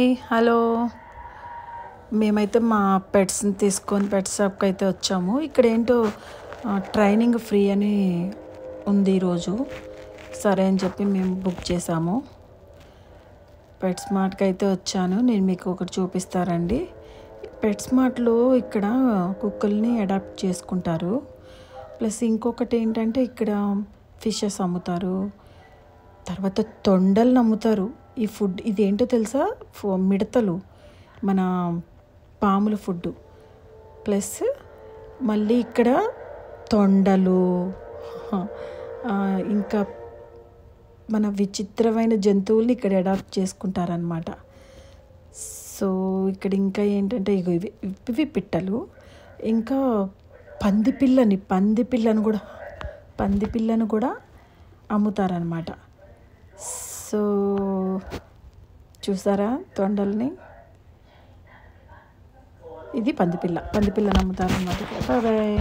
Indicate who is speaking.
Speaker 1: Hi hello మేమైతే మా పెట్స్ని తీసుకొని పెట్ షాప్కి అయితే వచ్చాము. ఇక్కడ ఏంటో ట్రైనింగ్ ఫ్రీ అని ఉంది ఈరోజు. సరే అని చెప్పి మేము బుక్ చేసాము. పెట్ స్మార్ట్కి అయితే వచ్చాను. నేను మీకు ఒకటి చూపిస్తారండి. పెట్ స్మార్ట్లో ఇక్కడ కుక్కల్ని అడాప్ట్ చేసుకుంటారు. ప్లస్ ఇంకొకటి ఏంటంటే ఇక్కడ ఫిషెస్ అమ్ముతారు, తర్వాత తొండలను అమ్ముతారు. ఈ ఫుడ్ ఇదేంటో తెలుసా, మిడతలు, మన పాముల ఫుడ్. ప్లస్ మళ్ళీ ఇక్కడ తొండలు, ఇంకా మన విచిత్రమైన జంతువుల్ని ఇక్కడ అడాప్ట్ చేసుకుంటారనమాట. సో ఇక్కడ ఇంకా ఏంటంటే ఇవి పిట్టలు, ఇంకా పంది పిల్లను కూడా అమ్ముతారనమాట. సో చూసారా తొండల్ని, ఇది పందిపిల్లని అమ్ముతారనమాట. బాయ్.